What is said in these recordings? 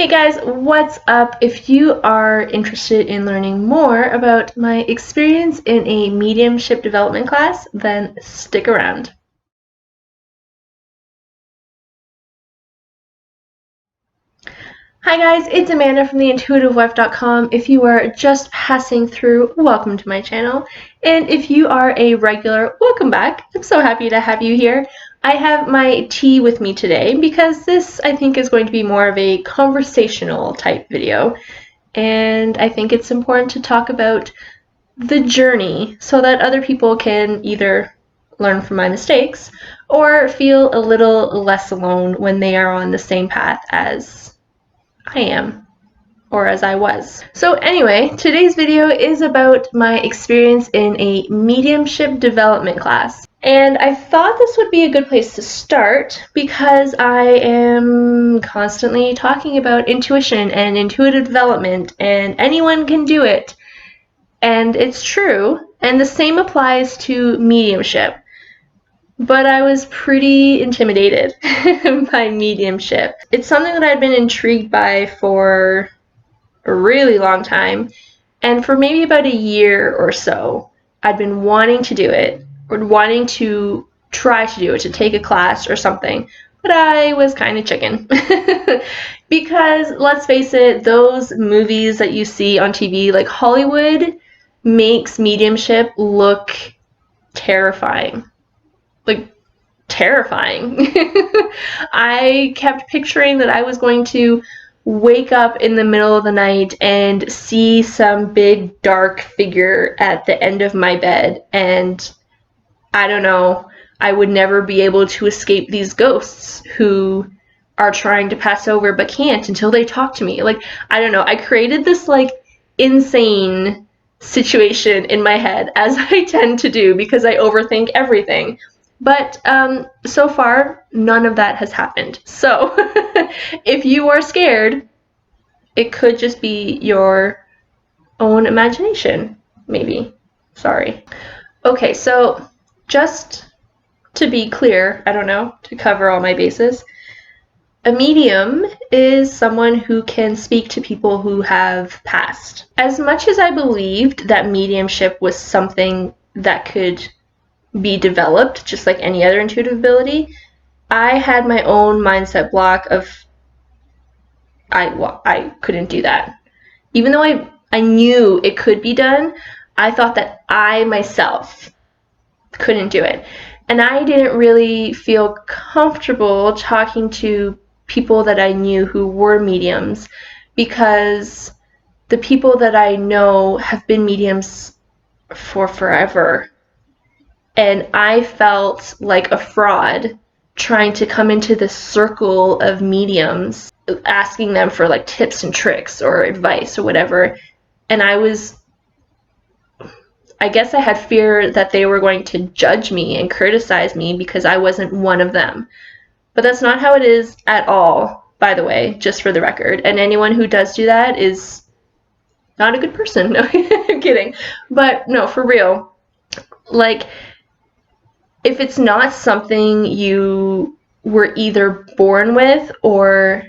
Hey guys, what's up? If you are interested in learning more about my experience in a mediumship development class, then stick around. Hi guys, it's Amanda from theintuitivewife.com. If you are just passing through, welcome to my channel. And if you are a regular, welcome back. I'm so happy to have you here. I have my tea with me today because this, I think, is going to be more of a conversational type video. And I think it's important to talk about the journey so that other people can either learn from my mistakes or feel a little less alone when they are on the same path as I am, or as I was. So anyway, today's video is about my experience in a mediumship development class. And I thought this would be a good place to start because I am constantly talking about intuition and intuitive development, and anyone can do it. And it's true, and the same applies to mediumship. But I was pretty intimidated by mediumship. It's something that I'd been intrigued by for a really long time, and for maybe about a year or so, I'd been wanting to do it, or wanting to try to do it, to take a class or something, but I was kind of chicken. Because, let's face it, those movies that you see on TV, like Hollywood, makes mediumship look terrifying. Like, terrifying. I kept picturing that I was going to wake up in the middle of the night and see some big dark figure at the end of my bed, and I don't know, I would never be able to escape these ghosts who are trying to pass over but can't until they talk to me. Like, I don't know, I created this like insane situation in my head, as I tend to do because I overthink everything. But so far, none of that has happened. So if you are scared, it could just be your own imagination, maybe. Sorry. Okay, so just to be clear, I don't know, to cover all my bases, a medium is someone who can speak to people who have passed. As much as I believed that mediumship was something that could be developed just like any other intuitive ability, I had my own mindset block of I couldn't do that. Even though I knew it could be done, I thought that I myself couldn't do it. And I didn't really feel comfortable talking to people that I knew who were mediums, because the people that I know have been mediums for forever. And I felt like a fraud trying to come into this circle of mediums, asking them for like tips and tricks or advice or whatever. And I guess I had fear that they were going to judge me and criticize me because I wasn't one of them. But that's not how it is at all, by the way, just for the record. And anyone who does do that is not a good person. No, I'm kidding. But no, for real. Like, if it's not something you were either born with, or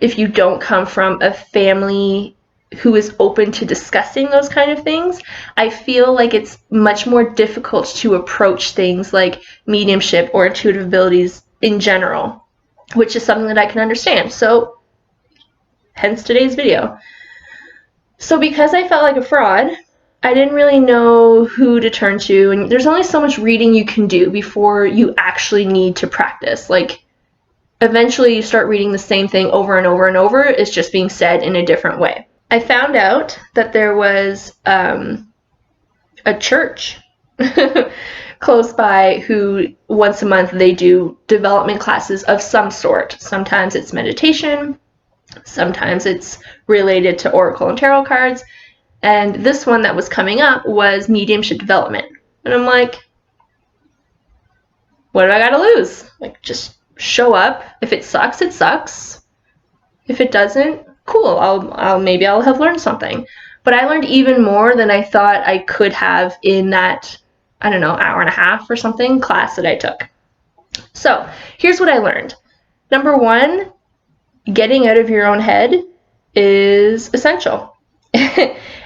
if you don't come from a family who is open to discussing those kind of things, I feel like it's much more difficult to approach things like mediumship or intuitive abilities in general, which is something that I can understand. So, hence today's video. So because I felt like a fraud, I didn't really know who to turn to, and there's only so much reading you can do before you actually need to practice. Like, eventually you start reading the same thing over and over and over. It's just being said in a different way. I found out that there was a church close by who once a month they do development classes of some sort. Sometimes it's meditation, sometimes it's related to oracle and tarot cards. And this one that was coming up was mediumship development. And I'm like, what do I gotta lose? Like, just show up. If it sucks, it sucks. If it doesn't, cool. Maybe I'll have learned something. But I learned even more than I thought I could have in that, I don't know, hour and a half or something class that I took. So here's what I learned. Number one, getting out of your own head is essential.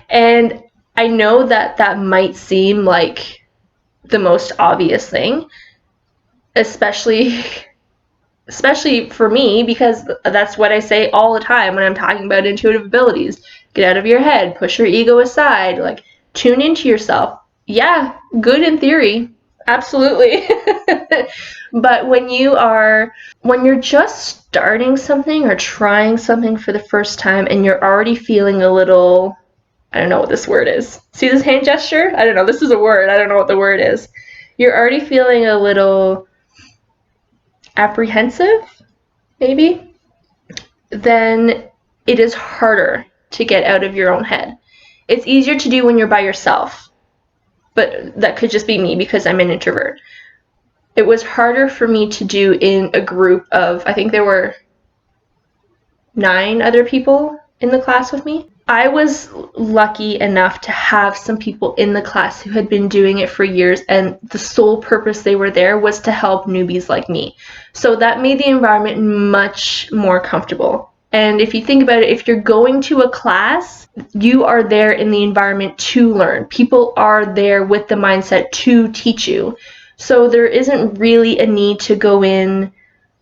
And I know that that might seem like the most obvious thing, especially for me, because that's what I say all the time when I'm talking about intuitive abilities. Get out of your head, push your ego aside, like tune into yourself. Yeah, good in theory, absolutely. But when you're just starting something or trying something for the first time and you're already feeling a little, I don't know what this word is. See this hand gesture? I don't know. This is a word. I don't know what the word is. You're already feeling a little apprehensive, maybe, then it is harder to get out of your own head. It's easier to do when you're by yourself, but that could just be me because I'm an introvert. It was harder for me to do in a group of, I think there were 9 other people in the class with me. I was lucky enough to have some people in the class who had been doing it for years, and the sole purpose they were there was to help newbies like me. So that made the environment much more comfortable. And if you think about it, if you're going to a class, you are there in the environment to learn. People are there with the mindset to teach you. So there isn't really a need to go in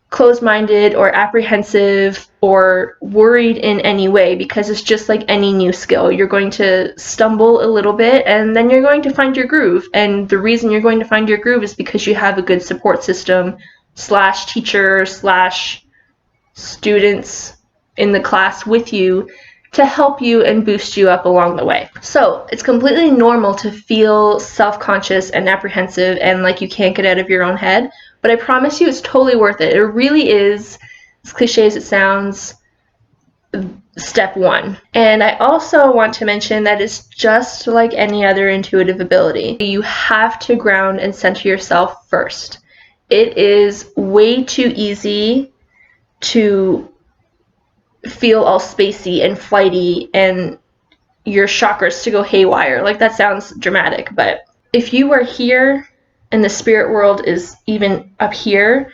closed-minded or apprehensive or worried in any way, because it's just like any new skill. You're going to stumble a little bit and then you're going to find your groove. And the reason you're going to find your groove is because you have a good support system / teacher / students in the class with you to help you and boost you up along the way. So it's completely normal to feel self-conscious and apprehensive and like you can't get out of your own head. But I promise you, it's totally worth it. It really is, as cliche as it sounds, step 1. And I also want to mention that it's just like any other intuitive ability. You have to ground and center yourself first. It is way too easy to feel all spacey and flighty and your chakras to go haywire. Like, that sounds dramatic, but if you are here and the spirit world is even up here,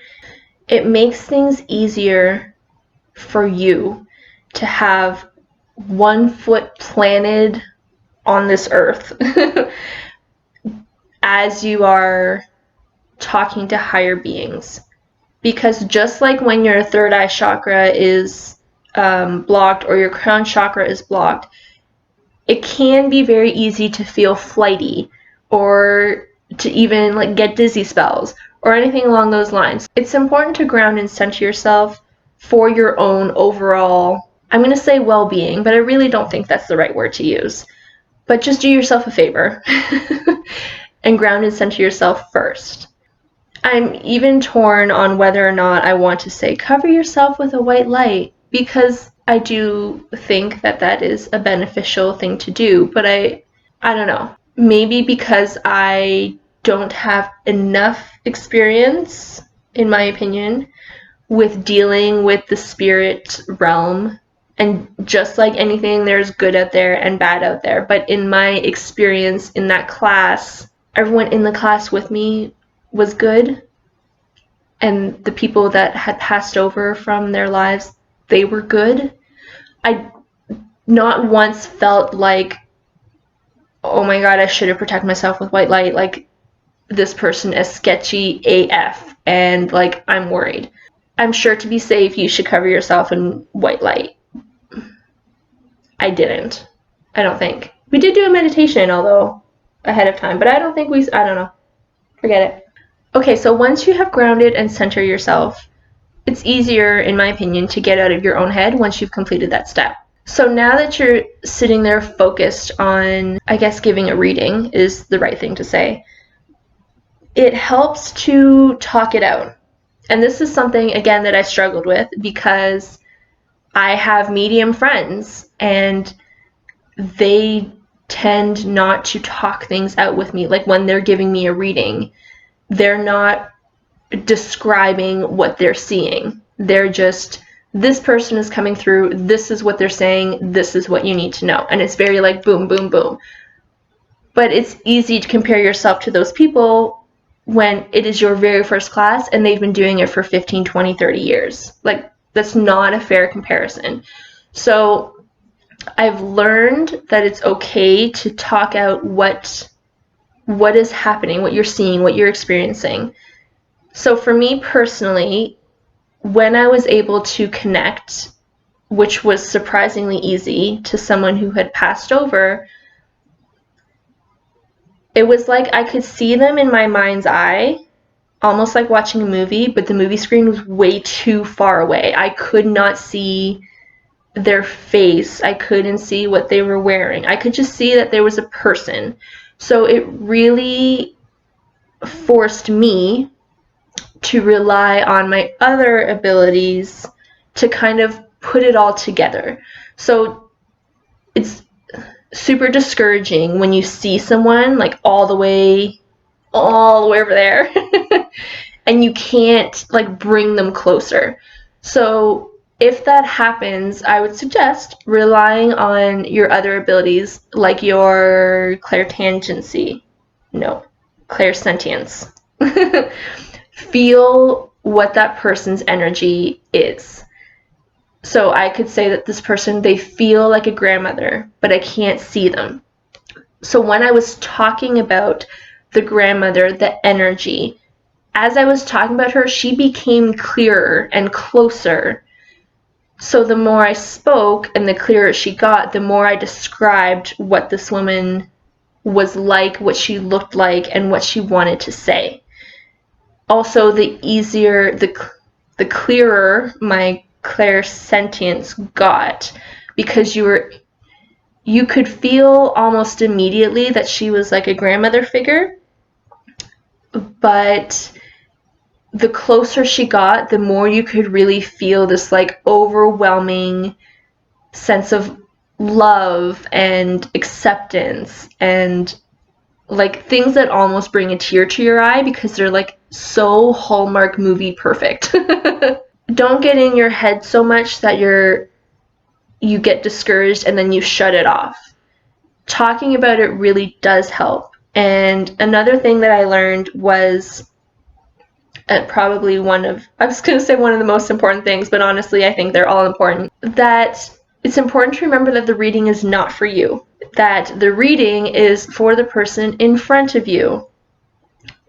it makes things easier for you to have one foot planted on this earth as you are talking to higher beings. Because just like when your third eye chakra is blocked or your crown chakra is blocked, it can be very easy to feel flighty or to even like get dizzy spells or anything along those lines. It's important to ground and center yourself for your own overall, I'm going to say well-being, but I really don't think that's the right word to use. But just do yourself a favor and ground and center yourself first. I'm even torn on whether or not I want to say cover yourself with a white light, because I do think that that is a beneficial thing to do, but I don't know. Maybe because I don't have enough experience, in my opinion, with dealing with the spirit realm. And just like anything, there's good out there and bad out there. But in my experience in that class, everyone in the class with me was good. And the people that had passed over from their lives, they were good. I not once felt like, oh my god, I should have protected myself with white light. Like, this person is sketchy AF and like I'm worried. I'm sure to be safe you should cover yourself in white light. I didn't. I don't think. We did do a meditation, although ahead of time, but I don't know. Forget it. Okay, so once you have grounded and centered yourself, it's easier, in my opinion, to get out of your own head once you've completed that step. So now that you're sitting there focused on, I guess giving a reading is the right thing to say, it helps to talk it out. And this is something, again, that I struggled with because I have medium friends and they tend not to talk things out with me. Like when they're giving me a reading, they're not describing what they're seeing. They're just, this person is coming through, this is what they're saying, this is what you need to know. And it's very like boom, boom, boom. But it's easy to compare yourself to those people when it is your very first class and they've been doing it for 15, 20, 30 years. Like, That's not a fair comparison. So I've learned that it's okay to talk out what is happening, what you're seeing, what you're experiencing. So for me personally, when I was able to connect, which was surprisingly easy, to someone who had passed over, it was like I could see them in my mind's eye, almost like watching a movie, but the movie screen was way too far away. I could not see their face. I couldn't see what they were wearing. I could just see that there was a person. So it really forced me to rely on my other abilities to kind of put it all together. So it's super discouraging when you see someone like all the way over there and you can't like bring them closer. So if that happens, I would suggest relying on your other abilities, like your clairtangency. No, clairsentience. Feel what that person's energy is. So I could say that this person, they feel like a grandmother, but I can't see them. So when I was talking about the grandmother, the energy, as I was talking about her, she became clearer and closer. So the more I spoke and the clearer she got, the more I described what this woman was like, what she looked like, and what she wanted to say. Also, the easier, the clearer my clairsentience got, because you could feel almost immediately that she was like a grandmother figure, but the closer she got, the more you could really feel this like overwhelming sense of love and acceptance and like things that almost bring a tear to your eye because they're like so Hallmark movie perfect. Don't get in your head so much that you get discouraged and then you shut it off. Talking about it really does help. And another thing that I learned was probably I was going to say one of the most important things, but honestly I think they're all important, that it's important to remember that the reading is not for you, that the reading is for the person in front of you.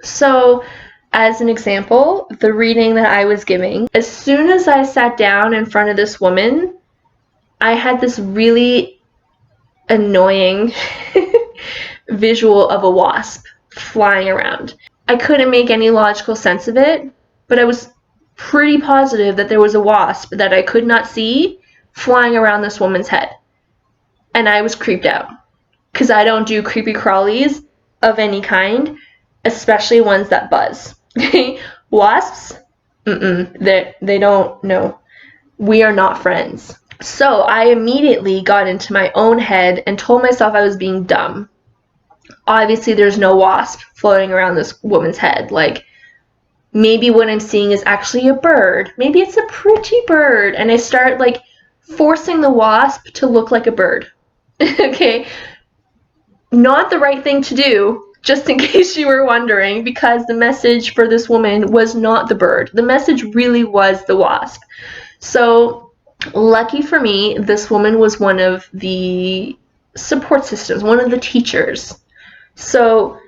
So as an example, the reading that I was giving, as soon as I sat down in front of this woman, I had this really annoying visual of a wasp flying around. I couldn't make any logical sense of it, but I was pretty positive that there was a wasp that I could not see flying around this woman's head. And I was creeped out because I don't do creepy crawlies of any kind, especially ones that buzz. Wasps? They don't, no. We are not friends. So I immediately got into my own head and told myself I was being dumb. Obviously, there's no wasp floating around this woman's head. Like, maybe what I'm seeing is actually a bird. Maybe it's a pretty bird. And I start, like, forcing the wasp to look like a bird. Okay? Not the right thing to do, just in case you were wondering, because the message for this woman was not the bird. The message really was the wasp. So, lucky for me, this woman was one of the support systems, one of the teachers. So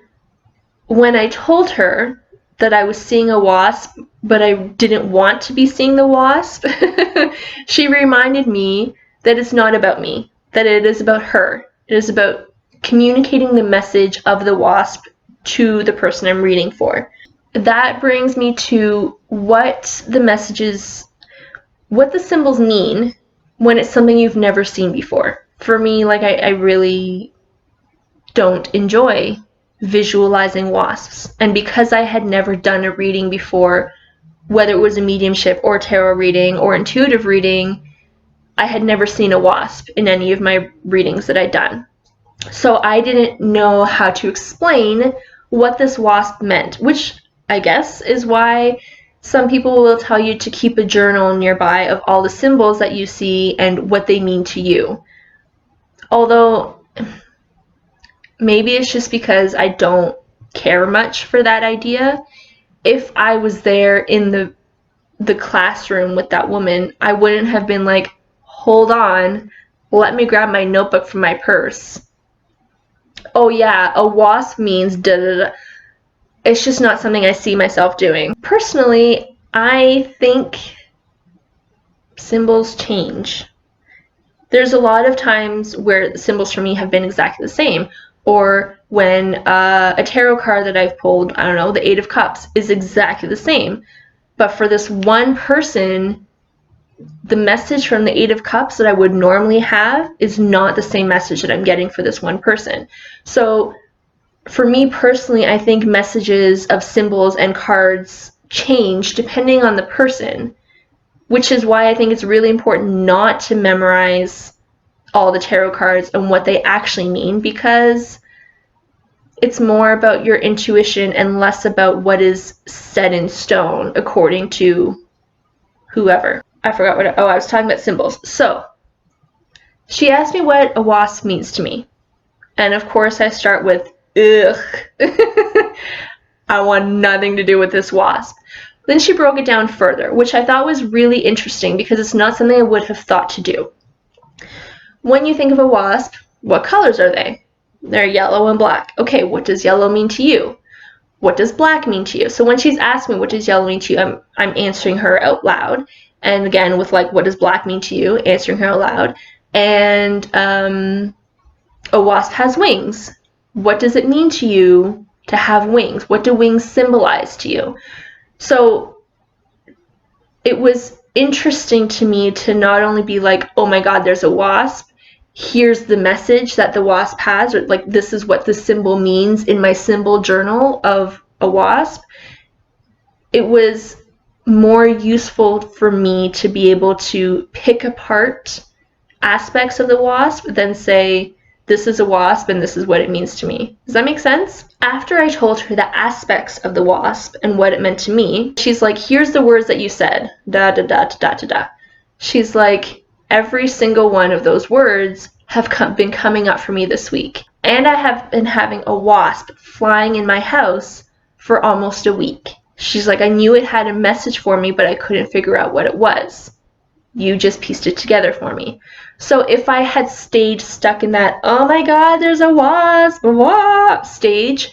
when I told her that I was seeing a wasp, but I didn't want to be seeing the wasp, she reminded me that it's not about me, that it is about her. It is about communicating the message of the wasp to the person I'm reading for. That brings me to what the messages, what the symbols mean when it's something you've never seen before. For me, like I really don't enjoy visualizing wasps. And because I had never done a reading before, whether it was a mediumship or tarot reading or intuitive reading, I had never seen a wasp in any of my readings that I'd done. So I didn't know how to explain what this wasp meant, which I guess is why some people will tell you to keep a journal nearby of all the symbols that you see and what they mean to you. Although maybe it's just because I don't care much for that idea. If I was there in the classroom with that woman, I wouldn't have been like, hold on, let me grab my notebook from my purse. Oh yeah, a wasp means da da da. It's just not something I see myself doing. Personally, I think symbols change. There's a lot of times where symbols for me have been exactly the same. Or when a tarot card that I've pulled, I don't know, the Eight of Cups, is exactly the same. But for this one person, the message from the Eight of Cups that I would normally have is not the same message that I'm getting for this one person. So for me personally, I think messages of symbols and cards change depending on the person, which is why I think it's really important not to memorize all the tarot cards and what they actually mean, because it's more about your intuition and less about what is set in stone according to whoever. I forgot what I was talking about symbols. So she asked me what a wasp means to me. And of course I start with, ugh. I want nothing to do with this wasp. Then she broke it down further, which I thought was really interesting because it's not something I would have thought to do. When you think of a wasp, what colors are they? They're yellow and black. Okay, what does yellow mean to you? What does black mean to you? So when she's asked me what does yellow mean to you, I'm answering her out loud. And again, with like, what does black mean to you? Answering her out loud. And a wasp has wings. What does it mean to you to have wings? What do wings symbolize to you? So it was interesting to me to not only be like, oh my God, there's a wasp. Here's the message that the wasp has, or like, this is what the symbol means in my symbol journal of a wasp. It was more useful for me to be able to pick apart aspects of the wasp than say, this is a wasp and this is what it means to me. Does that make sense? After I told her the aspects of the wasp and what it meant to me, she's like, here's the words that you said, da da da da da da. She's like, every single one of those words have been coming up for me this week. And I have been having a wasp flying in my house for almost a week. She's like, I knew it had a message for me, but I couldn't figure out what it was. You just pieced it together for me. So if I had stayed stuck in that, oh my God, there's a wasp stage,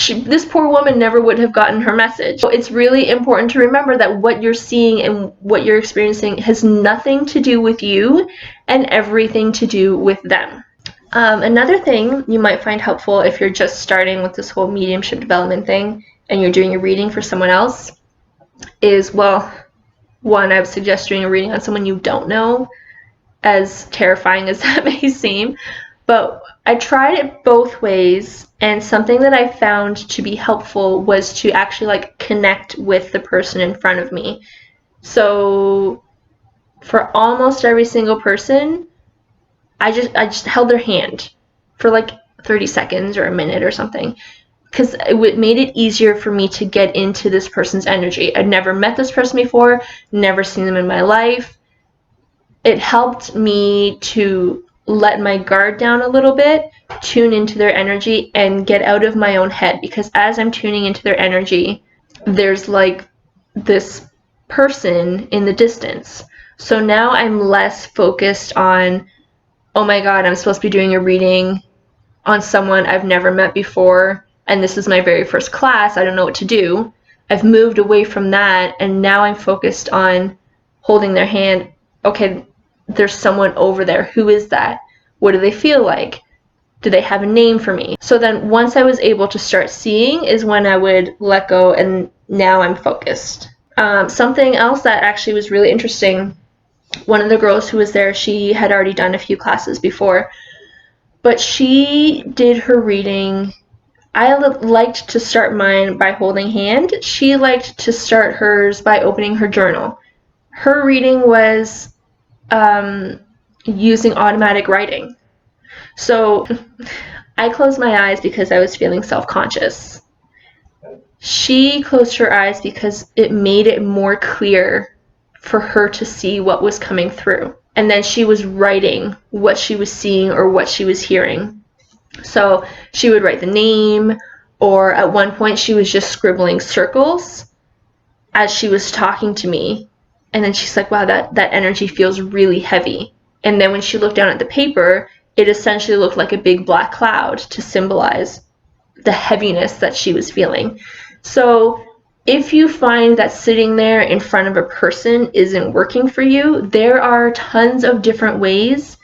this poor woman never would have gotten her message. So it's really important to remember that what you're seeing and what you're experiencing has nothing to do with you and everything to do with them. Another thing you might find helpful if you're just starting with this whole mediumship development thing and you're doing a reading for someone else is, well, one, I would suggest doing a reading on someone you don't know, as terrifying as that may seem. But I tried it both ways, and something that I found to be helpful was to actually like connect with the person in front of me. So for almost every single person, I just held their hand for like 30 seconds or a minute or something, because it made it easier for me to get into this person's energy. I'd never met this person before, never seen them in my life. It helped me to let my guard down a little bit, tune into their energy, and get out of my own head, because as I'm tuning into their energy, there's like this person in the distance. So now I'm less focused on, oh my God, I'm supposed to be doing a reading on someone I've never met before, and this is my very first class, I don't know what to do. I've moved away from that, and now I'm focused on holding their hand. Okay, there's someone over there. Who is that? What do they feel like? Do they have a name for me? So then once I was able to start seeing is when I would let go, and now I'm focused. Something else that actually was really interesting, one of the girls who was there, she had already done a few classes before, but she did her reading. I liked to start mine by holding hand. She liked to start hers by opening her journal. Her reading was using automatic writing. So I closed my eyes because I was feeling self-conscious. She closed her eyes because it made it more clear for her to see what was coming through. And then she was writing what she was seeing or what she was hearing. So she would write the name, or at one point she was just scribbling circles. as she was talking to me. And then she's like, wow, that energy feels really heavy. And then when she looked down at the paper, it essentially looked like a big black cloud to symbolize the heaviness that she was feeling. So if you find that sitting there in front of a person isn't working for you, there are tons of different ways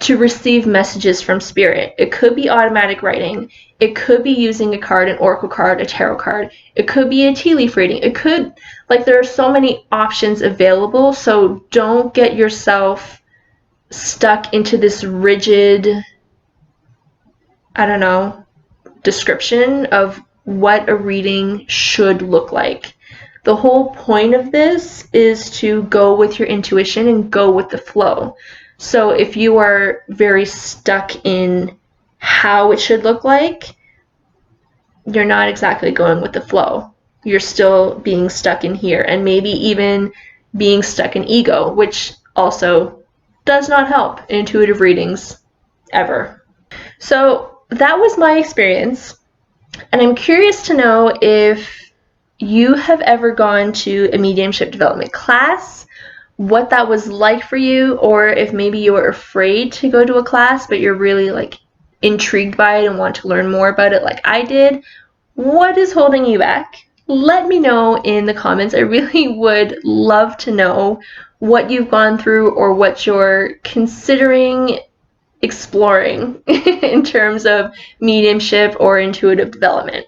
to receive messages from spirit. It could be automatic writing. It could be using a card, an oracle card, a tarot card. It could be a tea leaf reading. It could, like, there are so many options available, so don't get yourself stuck into this rigid, I don't know, description of what a reading should look like. The whole point of this is to go with your intuition and go with the flow. So if you are very stuck in how it should look like, you're not exactly going with the flow. You're still being stuck in here, and maybe even being stuck in ego, which also does not help in intuitive readings ever. So that was my experience, and I'm curious to know if you have ever gone to a mediumship development class, what that was like for you, or if maybe you were afraid to go to a class but you're really like intrigued by it and want to learn more about it like I did. What is holding you back? Let me know in the comments. I really would love to know what you've gone through or what you're considering exploring in terms of mediumship or intuitive development.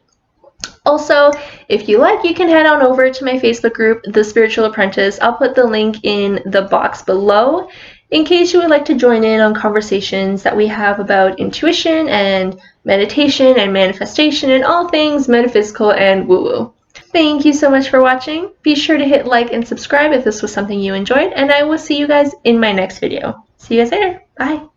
Also, if you like, you can head on over to my Facebook group, The Spiritual Apprentice. I'll put the link in the box below in case you would like to join in on conversations that we have about intuition and meditation and manifestation and all things metaphysical and woo-woo. Thank you so much for watching. Be sure to hit like and subscribe if this was something you enjoyed, and I will see you guys in my next video. See you guys later. Bye.